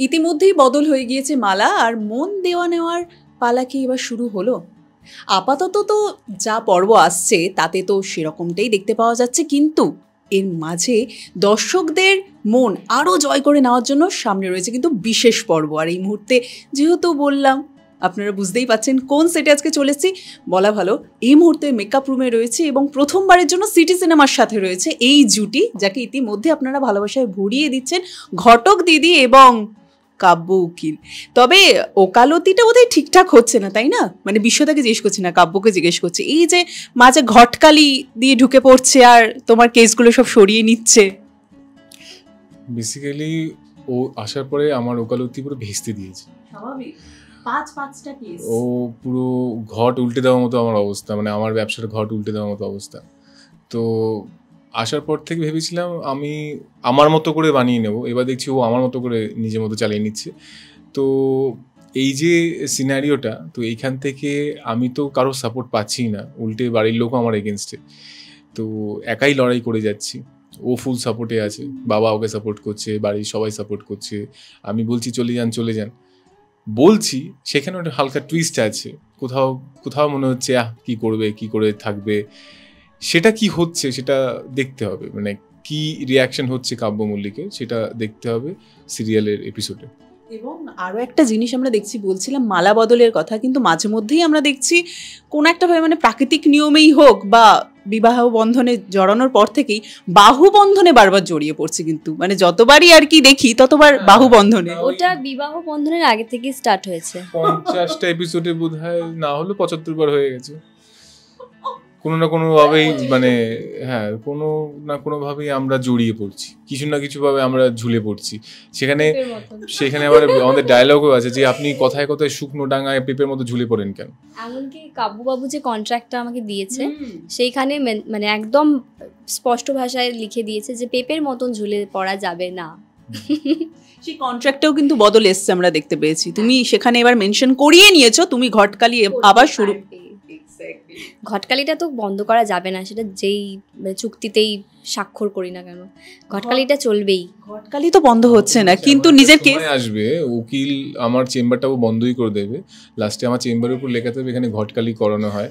ইতিমধ্যেই বদল হয়ে গিয়েছে মালা, আর মন দেওয়া নেওয়ার পালা কি এবার শুরু হলো? আপাতত তো যা পর্ব আসছে তাতে তো সেরকমটাই দেখতে পাওয়া যাচ্ছে, কিন্তু এর মাঝে দর্শকদের মন আরও জয় করে নেওয়ার জন্য সামনে রয়েছে কিন্তু বিশেষ পর্ব। আর এই মুহূর্তে যেহেতু বললাম, আপনারা বুঝতেই পাচ্ছেন কোন সেটে আজকে চলেছি। বলা ভালো, এই মুহূর্তে মেকআপ রুমে রয়েছে এবং প্রথমবারের জন্য সিটি সিনেমার সাথে রয়েছে এই জুটি, যাকে ইতিমধ্যে আপনারা ভালোবাসায় ভরিয়ে দিচ্ছেন, ঘটক দিদি এবং কাব্য উকিল। তবে ওকালতিটা বোধহয় ঠিকঠাক হচ্ছে না, তাই না? মানে বিশ্বদাকে জিজ্ঞেস করছি না, কাব্যকে জিজ্ঞেস করছি। এই যে মাঝে ঘটকালি দিয়ে ঢুকে পড়ছে আর তোমার কেসগুলো সব সরিয়ে নিচ্ছে। বেসিক্যালি ও আসার পরে আমার ওকালতি পুরো ভেস্তে দিয়েছে। স্বাভাবিক, পাঁচটা কেস। ও পুরো ঘট উল্টে দেওয়ার মতো আমার অবস্থা, মানে আমার ব্যবসার ঘট উল্টে দেওয়ার মতো অবস্থা। তো আসার পর থেকে ভেবেছিলাম আমি আমার মতো করে বানিয়ে নেব, এবার দেখছি ও আমার মতো করে নিজের মতো চালিয়ে নিচ্ছে। তো এই যে সিনারিওটা, তো এইখান থেকে আমি তো কারোর সাপোর্ট পাচ্ছি না, উল্টে বাড়ির লোকও আমার এগেনস্টে। তো একাই লড়াই করে যাচ্ছি। ও ফুল সাপোর্টে আছে, বাবা ওকে সাপোর্ট করছে, বাড়ির সবাই সাপোর্ট করছে। আমি বলছি চলে যান বলছি, সেখানে একটা হালকা টুইস্ট আছে। কোথাও কোথাও মনে হচ্ছে কি করবে, কি করে থাকবে, সেটা কি হচ্ছে সেটা দেখতে হবে। মানে কি রিয়াকশন হচ্ছে কাব্য মল্লিকের, সেটা দেখতে হবে সিরিয়ালের এপিসোডে। এবং আরও একটা জিনিস আমরা দেখছি, বলছিলাম মালা বদলের কথা, কিন্তু মাঝে মধ্যেই আমরা দেখছি কোনো একটা ভাবে, মানে প্রাকৃতিক নিয়মেই হোক বা বিবাহ বন্ধনে জড়ানোর পর থেকেই বাহু বন্ধনে বারবার জড়িয়ে পড়ছে। কিন্তু মানে যতবারই আর কি দেখি ততবার বাহু বন্ধনে। ওটা বিবাহ বন্ধনের আগে থেকে স্টার্ট হয়েছে। 50টা এপিসোডে বোধহয় না হলে 75 বার হয়ে গেছে। কোনো না কোনোভাবেই, মানে হ্যাঁ, কোনো না কোনোভাবেই আমরা জড়িয়ে পড়ছি, কিছু না কিছুভাবে আমরা ঝুলে পড়ছি। সেখানে আবার আমাদের ডায়লগও আছে যে আপনি কথায় কথায় শুকনো ডাঙায় পেঁপের মতো ঝুলে পড়েন কেন। এমনকি কাব্যবাবু যে কন্ট্রাক্টটা আমাকে দিয়েছে সেইখানে মানে একদম স্পষ্ট ভাষায় লিখে দিয়েছে যে পেঁপের মতন ঝুলে পড়া যাবে না। সেই কন্ট্রাক্টেও কিন্তু বদল এসছে, আমরা দেখতে পেয়েছি। তুমি সেখানে এবার মেনশন করিয়ে নিয়েছো তুমি ঘটকালি আবার শুরু। ঘটকালিটা তো বন্ধ করা যাবে না, সেটা যেই চুক্তিতেই স্বাক্ষর করি না কেন, ঘটকালিটা চলবেই। ঘটকালি তো বন্ধ হচ্ছে না, কিন্তু নিজের কেস আসবে, উকিল আমার চেম্বারটাও বন্ধই করে দেবে, লাস্টে আমার চেম্বারের উপর লেখা থাকবে এখানে ঘটকালি করানো হয়,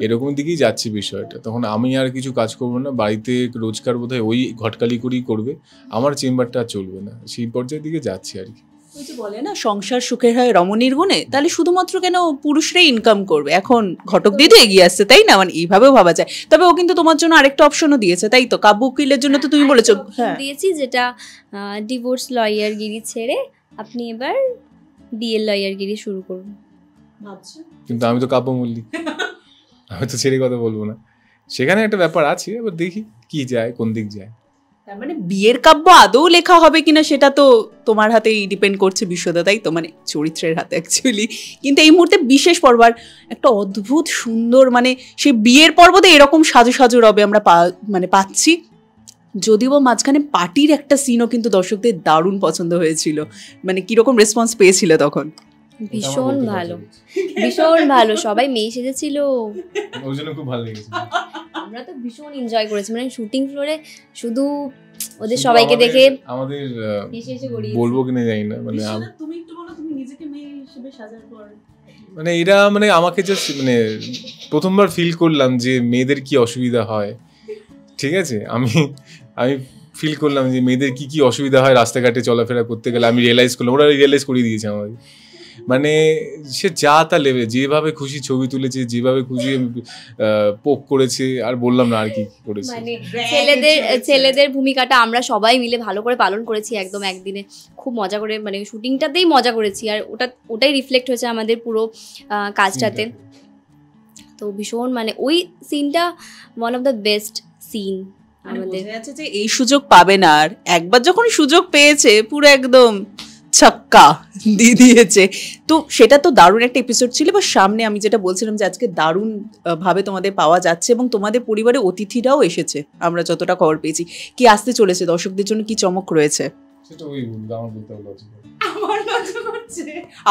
এরকম দিকেই যাচ্ছে বিষয়টা। তখন আমি আর কিছু কাজ করবো না, বাড়িতে রোজকার বোধহয় ওই ঘটকালি করেই করবে, আমার চেম্বারটা আর চলবে না, সেই পর্যায়ের দিকে যাচ্ছি আর কি। বলে না সংসার সুখের হয় রমণীর গুণে, তাহলে শুধুমাত্র কেন পুরুষরাই ইনকাম করবে? এখন ঘটক দিয়ে তো এগিয়ে আসছে, তাই না? মানে এইভাবেও ভাবা যায়। তবে ও কিন্তু তোমার জন্য আরেকটা অপশনও দিয়েছে, তাই তো? কাব্য উকিলের জন্য তো তুমি বলেছো দিয়েছি, যেটা ডিভোর্স লয়ারগিরি ছেড়ে আপনি এবার বিয়ের লয়ারগিরি শুরু করুন। কিন্তু আমি তো কাব্য মল্লিক, আমি তো ছেড়ে কথা বলবো না, সেখানে একটা ব্যাপার আছে, এবার দেখি কি যায়, কোন দিক যায়। তার মানে বিয়ের কাব্য আদৌ লেখা হবে কিনা সেটা তো তোমার হাতেই ডিপেন্ড করছে বিশ্বদা, তাই তো? মানে চরিত্রের হাতে অ্যাকচুয়ালি। কিন্তু এই মুহূর্তে বিশেষ পর্ব, আর একটা অদ্ভুত সুন্দর, মানে সেই বিয়ের পর্বতে এরকম সাজু সাজু রবে আমরা মানে পাচ্ছি। যদিও মাঝখানে পার্টির একটা সিনও কিন্তু দর্শকদের দারুণ পছন্দ হয়েছিল। মানে কিরকম রেসপন্স পেয়েছিল তখন? ভীষণ ভালো, ভীষণ ভালো, সবাই মেয়ে সেজেছিল, ওই জন্য খুব ভালো লেগেছে। আমরা তো ভীষণ এনজয় করেছি, মানে শুটিং ফ্লোরে শুধু ওদের সবাইকে দেখে আমাদের বলবো কিনা জানি না, মানে তুমি একটু বলো, তুমি নিজেকে মেয়ে হিসেবে সাজার পর মানে এরা মানে আমাকে জাস্ট মানে প্রথমবার ফিল করলাম যে মেয়েদের কি অসুবিধা হয়। ঠিক আছে, আমি ফিল করলাম যে মেয়েদের কি কি অসুবিধা হয় রাস্তাঘাটে চলাফেরা করতে গেলে। আমি রিয়েলাইজ করলাম, ওরা রিয়েলাইজ করিয়ে দিয়েছে আমাকে। মানে সে যা তা লেবে, যেভাবে খুশি ছবি তুলেছে, যেভাবে খুশি পোক করেছে, আর বললাম না আর কি করেছে। মানে ছেলেদের ভূমিকাটা আমরা সবাই মিলে ভালো করে পালন করেছি একদম একদিনে, খুব মজা করে, মানে শুটিংটাতেই মজা করেছি, আর ওটাই রিফ্লেক্ট হয়েছে আমাদের পুরো কাজটাতে। তো ভীষণ, মানে ওই সিনটা one of the best scene আমাদের। আছে যে এই সুযোগ পাবে না, আর একবার যখন সুযোগ পেয়েছে পুরো একদম ছক্কা দিয়ে দিয়েছে। তো সেটা তো দারুণ একটা এপিসোড ছিল। বা সামনে আমি যেটা বলছিলাম যে আজকে দারুণ ভাবে তোমাদের পাওয়া যাচ্ছে এবং তোমাদের পরিবারে অতিথিরাও এসেছে, আমরা যতটা খবর পেয়েছি। কি আসতে চলেছে, দর্শকদের জন্য কি চমক রয়েছে?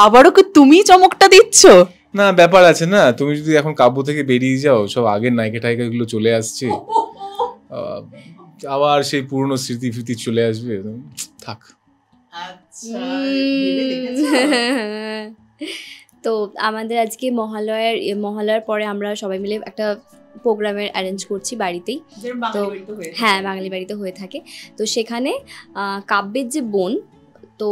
আবারও কি তুমি চমকটা দিচ্ছ? না, ব্যাপার আছে না, তুমি যদি এখন কাব্য থেকে বেরিয়ে যাও, সব আগের নায়িকা টাইকা গুলো চলে আসছে, আবার সেই পুরনো স্মৃতি ফিতি চলে আসবে, থাক। তো আমাদের আজকে মহালয়ার পরে আমরা সবাই মিলে একটা প্রোগ্রামের অ্যারেঞ্জ করছি বাড়িতেই। তো হ্যাঁ, বাঙালি বাড়িতে হয়ে থাকে। তো সেখানে কাব্যের যে বোন, তো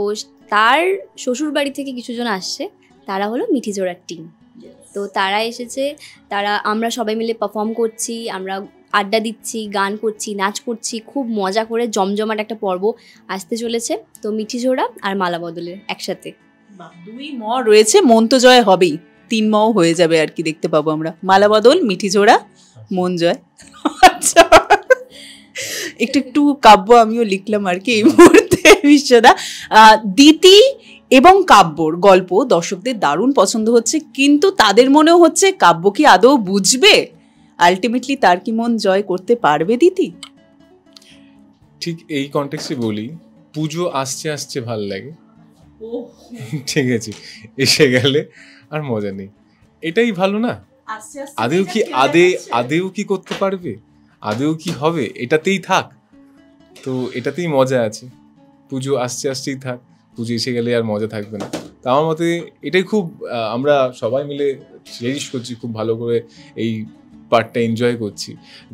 তার শ্বশুর বাড়ি থেকে কিছুজন আসছে, তারা হলো মিঠি জোড়ার টিম। তো তারা এসেছে, আমরা সবাই মিলে পারফর্ম করছি, আমরা আড্ডা দিচ্ছি, গান করছি, নাচ করছি, খুব মজা করে জমজমাট একটা পর্ব আসতে চলেছে। তো মিঠি জোড়া আর মালা বদলের একসাথে 2 ম রয়েছে, মন তো জয় হবেই, 3 মও হয়ে যাবে আর কি, দেখতে পাবো আমরা মালা বদল, মিঠি জোড়া, মন জয়। আচ্ছা, একটু কাব্য আমিও লিখলাম আর কি এই মুহূর্তে। বিশ্বদা, দিতি এবং কাব্যর গল্প দর্শকদের দারুণ পছন্দ হচ্ছে, কিন্তু তাদের মনেও হচ্ছে কাব্য কি আদৌ বুঝবে, আলটিমেটলি তার কি মন জয় করতে পারবে দিতি? ঠিক এই কনটেক্সটে বলি, পুজো আসছে ভাল লাগে, ঠিক আছে, এসে গেলে আর মজা নেই, এটাই ভালো না? আদেও কি করতে পারবে, আদেও কি হবে, এটাতেই থাক, তো এটাতেই মজা আছে। পুজো আসছেই থাক, পুজো এসে গেলে আর মজা থাকবে না। তো আমার মতে এটাই খুব, আমরা সবাই মিলে চেষ্টা করছি খুব ভালো করে এই পার্টটা এনজয় করছি,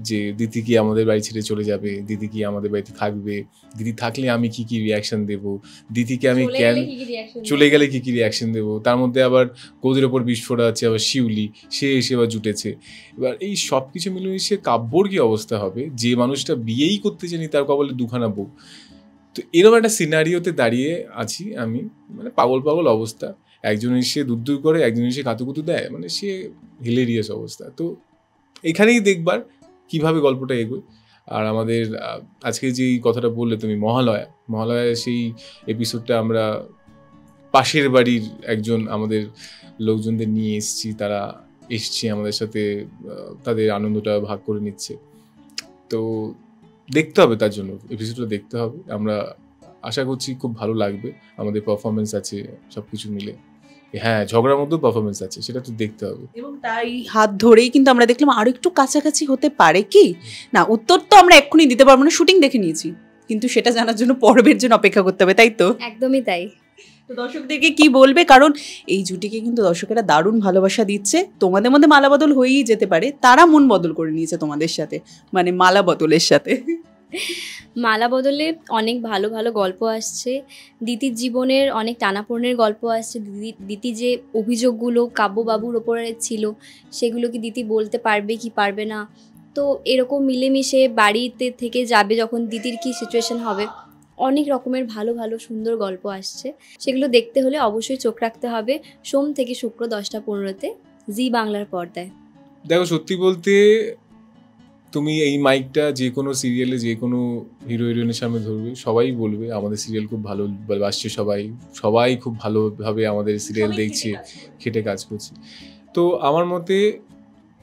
যে দিদি কি আমাদের বাড়ি ছেড়ে চলে যাবে, দিদি কি আমাদের বাড়িতে থাকবে, দিদি থাকলে আমি কি কি রিয়াকশন দেবো, দিদিকে আমি চলে গেলে কি কি রিয়াকশন দেবো। তার মধ্যে আবার কৌদের ওপর বিস্ফোরা আছে, আবার শিউলি সে এসে আবার জুটেছে। এবার এই সব কিছু মিলেমিশে কাব্যর কি অবস্থা হবে, যে মানুষটা বিয়েই করতে চাইনি তার কপালে 2খানা বউ। তো এরকম একটা সিনারিওতে দাঁড়িয়ে আছি আমি, মানে পাগল অবস্থা। একজন এসে দূর করে, একজন এসে কাতুকুতু দেয়, মানে সে হিলেরিয়াস অবস্থা। তো এখানেই দেখবার কিভাবে গল্পটা এগোয়। আর আমাদের আজকে যেই কথাটা বললে তুমি, মহালয়া সেই এপিসোডটা আমরা পাশের বাড়ির একজন আমাদের লোকজনদের নিয়ে এসছি, তারা এসছে আমাদের সাথে, তাদের আনন্দটা ভাগ করে নিচ্ছে। তো দেখতে হবে, তার জন্য এপিসোডটা দেখতে হবে। আমরা আশা করছি খুব ভালো লাগবে, আমাদের পারফরমেন্স আছে সব কিছু মিলে। হ্যাঁ, ঝগড়ার মধ্যেও পারফরমেন্স আছে, সেটা তো দেখতে হবে। এবং তাই হাত ধরেই কিন্তু আমরা দেখলাম আরো একটু কাছাকাছি হতে পারে কি না। উত্তর তো আমরা এক্ষুনি দিতে পারবো না, শুটিং দেখে নিয়েছি, কিন্তু সেটা জানার জন্য পর্বের জন্য অপেক্ষা করতে হবে, তাই তো? একদমই তাই। তো দর্শকদেরকে কি বলবে, কারণ এই জুটিকে কিন্তু দর্শকেরা দারুণ ভালোবাসা দিচ্ছে। তোমাদের মধ্যে মালা বদল হয়েই যেতে পারে, তারা মন বদল করে নিয়েছে তোমাদের সাথে, মানে মালা বদলের সাথে। মালা বদলে অনেক ভালো ভালো গল্প আসছে, দিতির জীবনের অনেক টানাপোড়েনের গল্প আসছে। দিতি যে অভিযোগগুলো কাব্যবাবুর ওপরে ছিল, সেগুলো কি দিতি বলতে পারবে কি পারবে না। তো এরকম মিলেমিশে বাড়িতে থেকে যাবে যখন, দিতির কি সিচুয়েশন হবে, অনেক রকমের ভালো ভালো সুন্দর গল্প আসছে। সেগুলো দেখতে হলে অবশ্যই চোখ রাখতে হবে সোম থেকে শুক্র 10টা 15-তে জি বাংলার পর্দায়। দেখো, সত্যি বলতে তুমি এই মাইকটা যে কোনো সিরিয়ালে যে কোনো হিরো হিরোইনের সামনে ধরবে, সবাই বলবে আমাদের সিরিয়াল খুব ভালোবাসছে, সবাই খুব ভালোভাবে আমাদের সিরিয়াল দেখছে, খেটে কাজ করছে। তো আমার মতে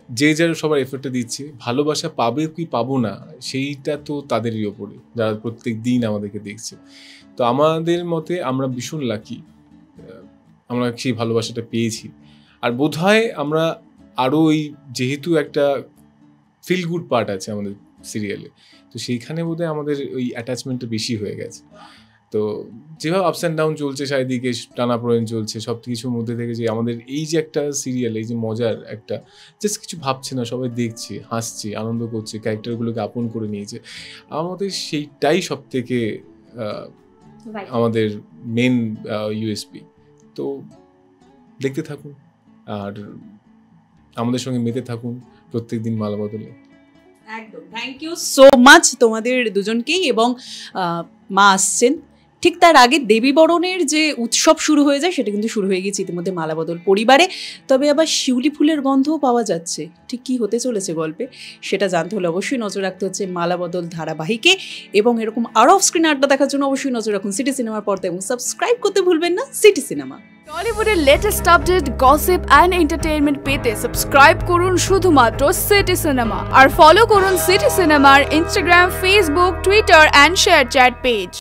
যে যারা সবার এফোর্টটা দিচ্ছে, ভালোবাসা পাবে কি পাবো না সেইটা তো তাদেরই ওপরে, যারা প্রত্যেক দিন আমাদেরকে দেখছে। তো আমাদের মতে আমরা ভীষণ লাকি, আমরা সেই ভালোবাসাটা পেয়েছি। আর বোধহয় আমরা আরও ওই, যেহেতু একটা ফিল গুড পার্ট আছে আমাদের সিরিয়ালে, তো সেইখানে বোধহয় আমাদের ওই অ্যাটাচমেন্টটা বেশি হয়ে গেছে। তো যেভাবে আপস অ্যান্ড ডাউন চলছে, চারিদিকে টানাপোড়েন চলছে, সব কিছুর মধ্যে থেকে যে আমাদের এই যে একটা সিরিয়াল, এই যে মজার একটা, জাস্ট কিছু ভাবছে না, সবাই দেখছে, হাসছে, আনন্দ করছে, ক্যারেক্টারগুলোকে আপন করে নিয়েছে, আমাদের সেইটাই সব থেকে আমাদের মেন ইউএসপি। তো দেখতে থাকুন আর আমাদের সঙ্গে মেতে থাকুন প্রত্যেকদিন মালা বদলে। একদম, থ্যাংক ইউ সো মাচ তোমাদের দুজনকেই। এবং মা আসছেন, ঠিক তার আগে দেবী বরণের যে উৎসব শুরু হয়ে যায়, সেটা কিন্তু শুরু হয়ে গেছে ইতিমধ্যে মালা বদল পরিবারে। তবে আবার শিউলি ফুলের গন্ধও পাওয়া যাচ্ছে। ঠিক কী হতে চলেছে গল্পে, সেটা জানতে হলে অবশ্যই নজর রাখতে হচ্ছে মালা বদল ধারাবাহিকে। এবং এরকম আরও অফ স্ক্রিন আড্ডা দেখার জন্য অবশ্যই নজর রাখুন সিটি সিনেমার পর্দা, এবং সাবস্ক্রাইব করতে ভুলবেন না সিটি সিনেমা। টলিউডের latest update, gossip and entertainment পেতে সাবস্ক্রাইব করুন শুধুমাত্র সিটি সিনেমা, আর ফলো করুন সিটি সিনেমার ইনস্টাগ্রাম, Facebook, Twitter and ShareChat page.